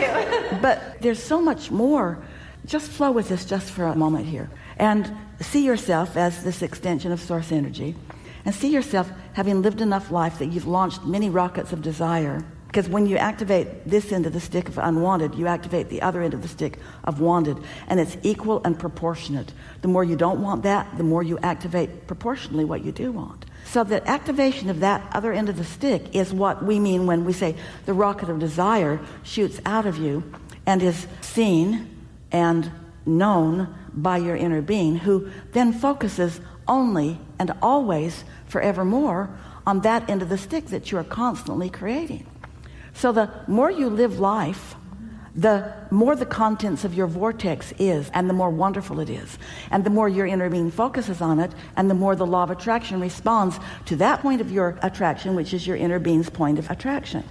too. But there's so much more. Just flow with this just for a moment here. And see yourself as this extension of source energy. And see yourself having lived enough life that you've launched many rockets of desire. Because when you activate this end of the stick of unwanted, you activate the other end of the stick of wanted. And it's equal and proportionate. The more you don't want that, the more you activate proportionally what you do want. So that activation of that other end of the stick is what we mean when we say the rocket of desire shoots out of you and is seen and known by your inner being, who then focuses only and always forevermore on that end of the stick that you are constantly creating. So the more you live life, the more the contents of your vortex is, and the more wonderful it is, and the more your inner being focuses on it, and the more the law of attraction responds to that point of your attraction, which is your inner being's point of attraction.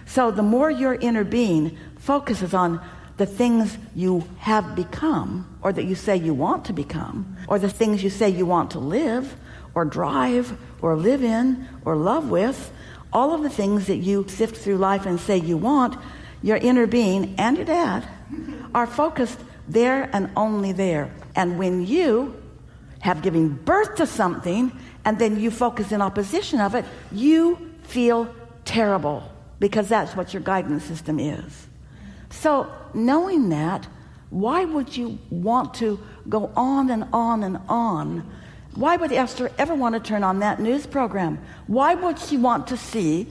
So the more your inner being focuses on the things you have become, or that you say you want to become, or the things you say you want to live or drive or live in or love with, all of the things that you sift through life and say you want, your inner being and your dad are focused there and only there. And when you have given birth to something and then you focus in opposition of it, you feel terrible, because that's what your guidance system is. So knowing that, why would you want to go on and on and on? Why would Esther ever want to turn on that news program? Why would she want to see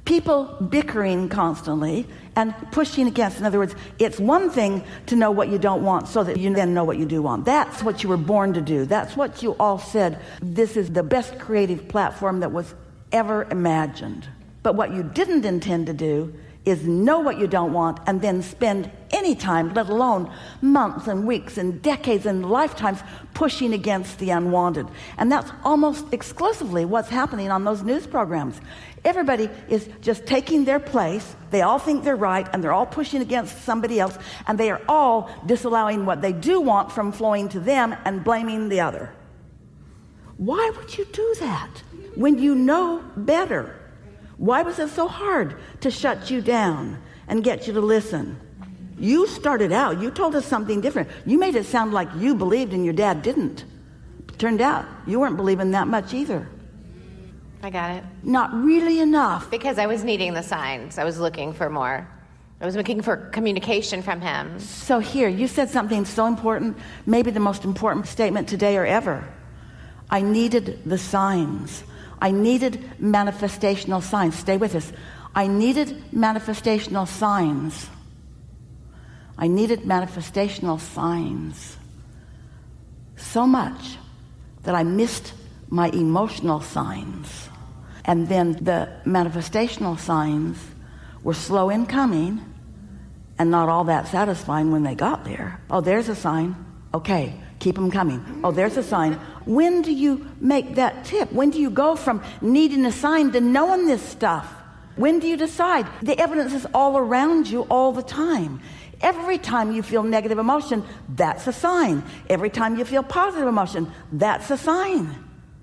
people bickering constantly and pushing against? In other words, it's one thing to know what you don't want so that you then know what you do want. That's what you were born to do. That's what you all said. This is the best creative platform that was ever imagined. But what you didn't intend to do is know what you don't want and then spend any time, let alone months and weeks and decades and lifetimes, pushing against the unwanted. And that's almost exclusively what's happening on those news programs. Everybody is just taking their place. They all think they're right, and they're all pushing against somebody else, and they are all disallowing what they do want from flowing to them and blaming the other. Why would you do that when you know better? Why was it so hard to shut you down and get you to listen? You started out, you told us something different. You made it sound like you believed and your dad didn't. Turned out you weren't believing that much either. I got it. Not really enough. Because I was needing the signs. I was looking for more. I was looking for communication from him. So here, you said something so important, maybe the most important statement today or ever. I needed the signs. I needed manifestational signs. Stay with us. I needed manifestational signs. I needed manifestational signs so much that I missed my emotional signs. And then the manifestational signs were slow in coming and not all that satisfying when they got there. Oh, there's a sign. Okay, keep them coming. Oh, there's a sign. When do you make that tip? When do you go from needing a sign to knowing this stuff? When do you decide? The evidence is all around you all the time. Every time you feel negative emotion, that's a sign. Every time you feel positive emotion, that's a sign.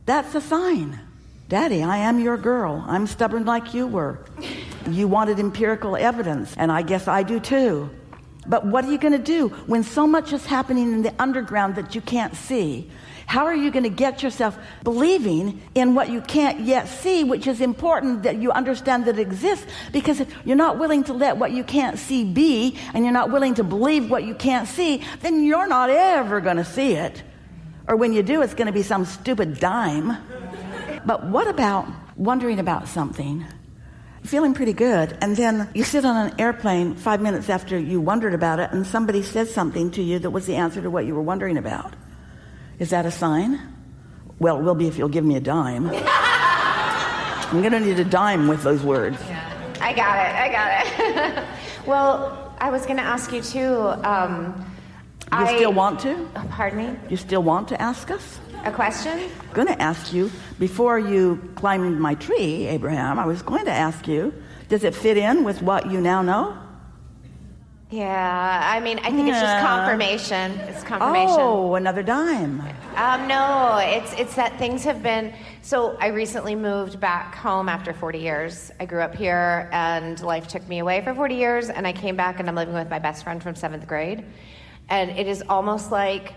That's a sign. Daddy, I am your girl. I'm stubborn like you were. You wanted empirical evidence, and I guess I do too. But what are you going to do when so much is happening in the underground that you can't see? How are you going to get yourself believing in what you can't yet see, which is important that you understand that it exists? Because if you're not willing to let what you can't see be, and you're not willing to believe what you can't see, then you're not ever going to see it. Or when you do, it's going to be some stupid dime. But what about wondering about something, feeling pretty good, and then you sit on an airplane 5 minutes after you wondered about it, and somebody says something to you that was the answer to what you were wondering about? Is that a sign? Well, it will be if you'll give me a dime. I'm going to need a dime with those words. Yeah. I got it. Well, I was going to ask you too. You still want to? Pardon me? You still want to ask us? A question? I'm going to ask you, before you climbed my tree, Abraham, I was going to ask you, does it fit in with what you now know? Yeah, I mean, I think it's just confirmation. It's confirmation. Oh, another dime. No, it's that things have been. So I recently moved back home after 40 years. I grew up here, and life took me away for 40 years, and I came back, and I'm living with my best friend from 7th grade, and it is almost like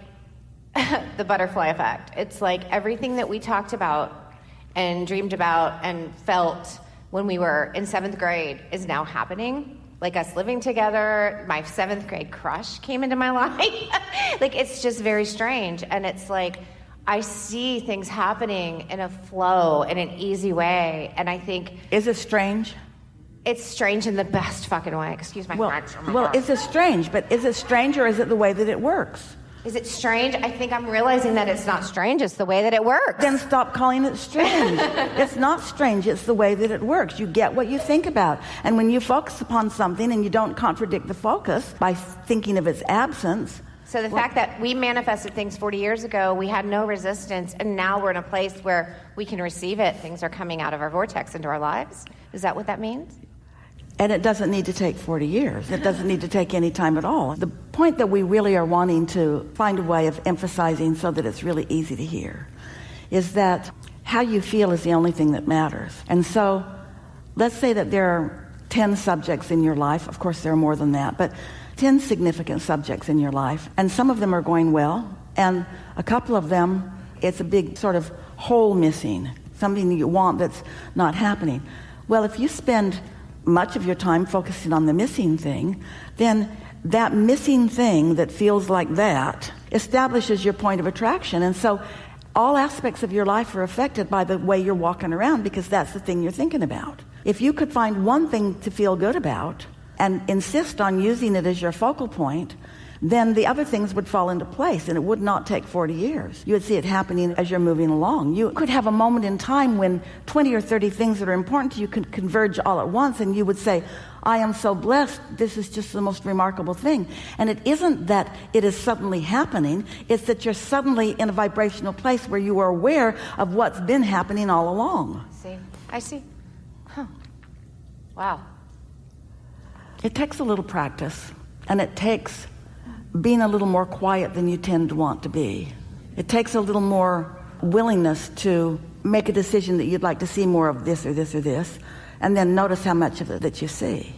the butterfly effect. It's like everything that we talked about and dreamed about and felt when we were in 7th grade is now happening. Like us living together, my 7th grade crush came into my life. Like, it's just very strange. And it's like, I see things happening in a flow, in an easy way. And I think... Is it strange? It's strange in the best fucking way. Excuse my French. Well, is it strange? But is it strange, or is it the way that it works? Is it strange? I think I'm realizing that it's not strange. It's the way that it works. Then stop calling it strange. It's not strange. It's the way that it works. You get what you think about. And when you focus upon something and you don't contradict the focus by thinking of its absence. So the fact that we manifested things 40 years ago, we had no resistance, and now we're in a place where we can receive it. Things are coming out of our vortex into our lives. Is that what that means? And it doesn't need to take 40 years. It doesn't need to take any time at all. The point that we really are wanting to find a way of emphasizing so that it's really easy to hear is that how you feel is the only thing that matters. And so let's say that there are 10 subjects in your life. Of course, there are more than that, but 10 significant subjects in your life. And some of them are going well, and a couple of them, it's a big sort of hole missing, something that you want that's not happening. Well, if you spend much of your time focusing on the missing thing, then that missing thing that feels like that establishes your point of attraction. And so all aspects of your life are affected by the way you're walking around, because that's the thing you're thinking about. If you could find one thing to feel good about and insist on using it as your focal point, then the other things would fall into place, and it would not take 40 years. You would see it happening as you're moving along. You could have a moment in time when 20 or 30 things that are important to you could converge all at once, and you would say, I am so blessed. This is just the most remarkable thing. And it isn't that it is suddenly happening. It's that you're suddenly in a vibrational place where you are aware of what's been happening all along. I see. Huh. Wow. It takes a little practice, and it takes being a little more quiet than you tend to want to be. It takes a little more willingness to make a decision that you'd like to see more of this or this or this, and then notice how much of it that you see.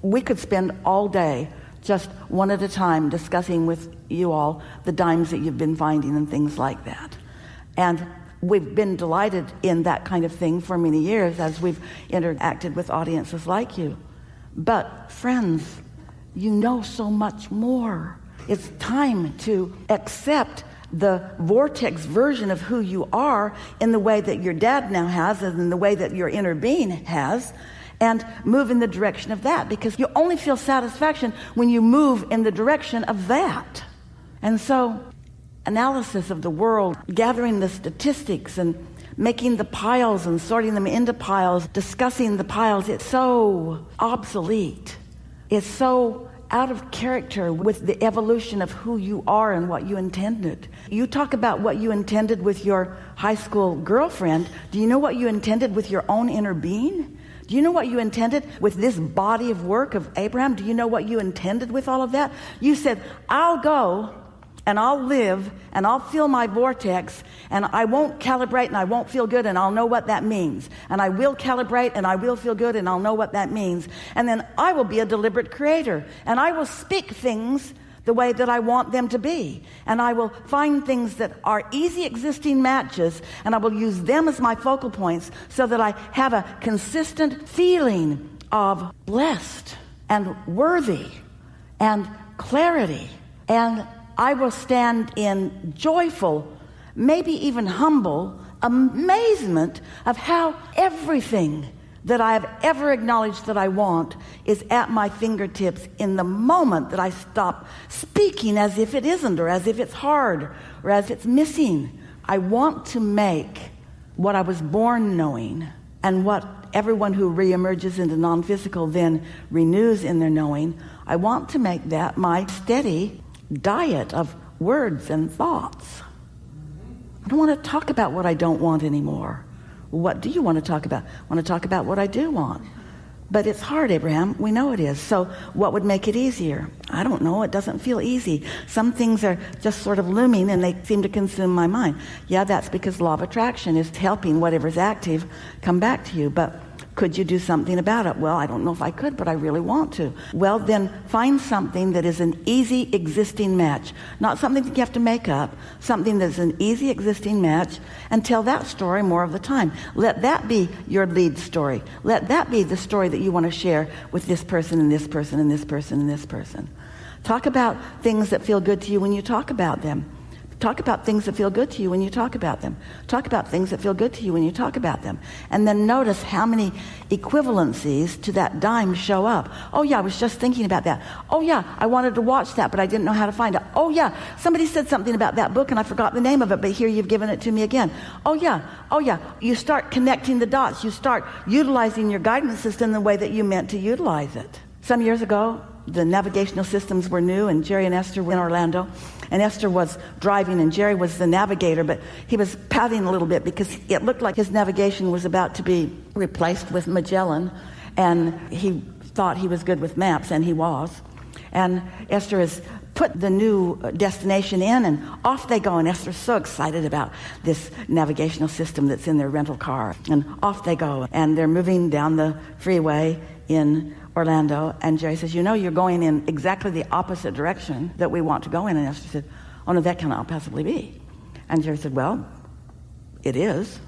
We could spend all day just one at a time discussing with you all the dimes that you've been finding and things like that. And we've been delighted in that kind of thing for many years as we've interacted with audiences like you. But friends, you know so much more. It's time to accept the vortex version of who you are in the way that your dad now has, and in the way that your inner being has, and move in the direction of that, because you only feel satisfaction when you move in the direction of that. And so analysis of the world, gathering the statistics and making the piles and sorting them into piles, discussing the piles, it's so obsolete. It's so out of character with the evolution of who you are and what you intended. You talk about what you intended with your high school girlfriend. Do you know what you intended with your own inner being? Do you know what you intended with this body of work of Abraham? Do you know what you intended with all of that? You said, I'll go and I'll live and I'll feel my vortex, and I won't calibrate and I won't feel good, and I'll know what that means. And I will calibrate and I will feel good, and I'll know what that means. And then I will be a deliberate creator, and I will speak things the way that I want them to be. And I will find things that are easy existing matches, and I will use them as my focal points so that I have a consistent feeling of blessed and worthy and clarity. And I will stand in joyful, maybe even humble amazement of how everything that I have ever acknowledged that I want is at my fingertips in the moment that I stop speaking as if it isn't, or as if it's hard, or as it's missing. I want to make what I was born knowing, and what everyone who reemerges into non-physical then renews in their knowing, I want to make that my steady diet of words and thoughts. I don't want to talk about what I don't want anymore. What do you want to talk about? I want to talk about what I do want. But it's hard, Abraham. We know it is. So what would make it easier? I don't know. It doesn't feel easy. Some things are just sort of looming and they seem to consume my mind. Yeah, that's because law of attraction is helping whatever's active come back to you. But could you do something about it? Well, I don't know if I could, but I really want to. Well, then find something that is an easy existing match. Not something that you have to make up. Something that's an easy existing match, and tell that story more of the time. Let that be your lead story. Let that be the story that you want to share with this person and this person and this person and this person. Talk about things that feel good to you when you talk about them. Talk about things that feel good to you when you talk about them. Talk about things that feel good to you when you talk about them. And then notice how many equivalencies to that dime show up. Oh yeah, I was just thinking about that. Oh yeah, I wanted to watch that, but I didn't know how to find it. Oh yeah, somebody said something about that book and I forgot the name of it, but here you've given it to me again. Oh yeah. You start connecting the dots. You start utilizing your guidance system the way that you meant to utilize it. Some years ago, the navigational systems were new, and Jerry and Esther were in Orlando, and Esther was driving and Jerry was the navigator, but he was pouting a little bit because it looked like his navigation was about to be replaced with Magellan, and he thought he was good with maps, and he was. And Esther has put the new destination in, and off they go, and Esther's so excited about this navigational system that's in their rental car, and off they go, and they're moving down the freeway in Orlando, and Jerry says, you're going in exactly the opposite direction that we want to go in. And Esther said, oh no, that cannot possibly be. And Jerry said, well, it is.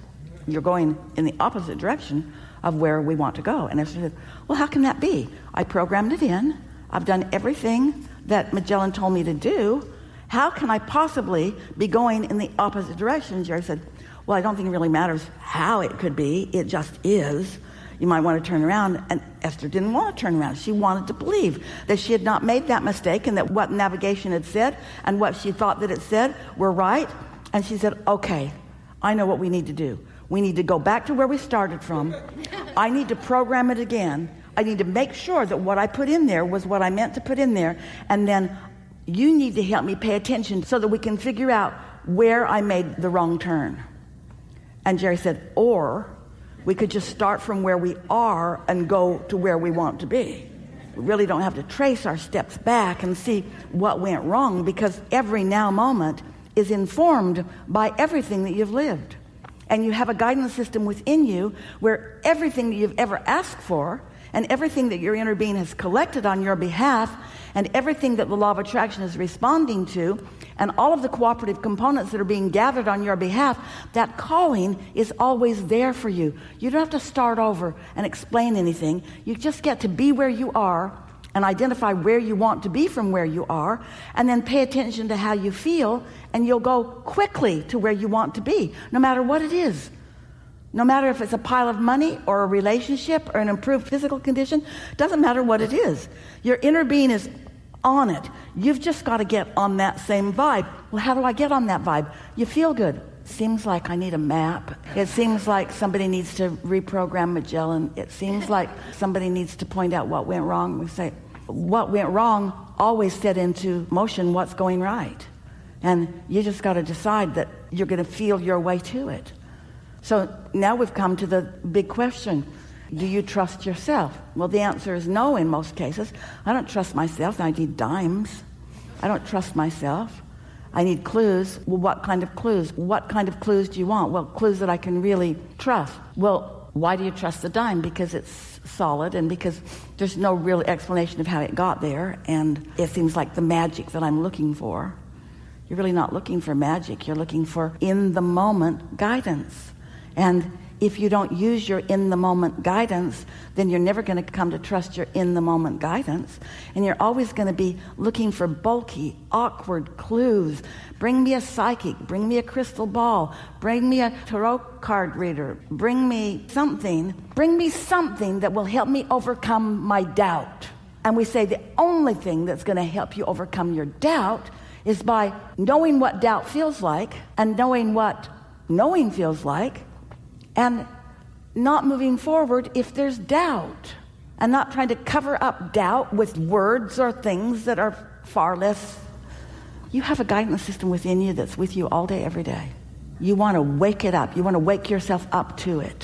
You're going in the opposite direction of where we want to go. And Esther said, well, how can that be? I programmed it in. I've done everything that Magellan told me to do. How can I possibly be going in the opposite direction? Jerry said, well, I don't think it really matters how it could be. It just is. You might want to turn around. And Esther didn't want to turn around. She wanted to believe that she had not made that mistake and that what navigation had said and what she thought that it said were right. And she said, okay, I know what we need to do. We need to go back to where we started from. I need to program it again. I need to make sure that what I put in there was what I meant to put in there. And then you need to help me pay attention so that we can figure out where I made the wrong turn. And Jerry said, or we could just start from where we are and go to where we want to be. We really don't have to trace our steps back and see what went wrong, because every now moment is informed by everything that you've lived. And you have a guidance system within you where everything that you've ever asked for and everything that your inner being has collected on your behalf and everything that the law of attraction is responding to and all of the cooperative components that are being gathered on your behalf, that calling is always there for you. You don't have to start over and explain anything. You just get to be where you are and identify where you want to be from where you are, and then pay attention to how you feel, and you'll go quickly to where you want to be, no matter what it is. No matter if it's a pile of money or a relationship or an improved physical condition, doesn't matter what it is. Your inner being is on it. You've just got to get on that same vibe. Well, how do I get on that vibe? You feel good. Seems like I need a map. It seems like somebody needs to reprogram Magellan. It seems like somebody needs to point out what went wrong. We say, what went wrong always set into motion what's going right. And you just got to decide that you're going to feel your way to it. So now we've come to the big question. Do you trust yourself? Well, the answer is no in most cases. I don't trust myself. I need dimes. I don't trust myself. I need clues. Well, what kind of clues? What kind of clues do you want? Well, clues that I can really trust. Well, why do you trust the dime? Because it's solid and because there's no real explanation of how it got there, and it seems like the magic that I'm looking for. You're really not looking for magic. You're looking for in-the-moment guidance. And if you don't use your in-the-moment guidance, then you're never going to come to trust your in-the-moment guidance. And you're always going to be looking for bulky, awkward clues. Bring me a psychic. Bring me a crystal ball. Bring me a tarot card reader. Bring me something. Bring me something that will help me overcome my doubt. And we say the only thing that's going to help you overcome your doubt is by knowing what doubt feels like and knowing what knowing feels like, and not moving forward if there's doubt, and not trying to cover up doubt with words or things that are far less. You have a guidance system within you that's with you all day, every day. You want to wake it up. You want to wake yourself up to it.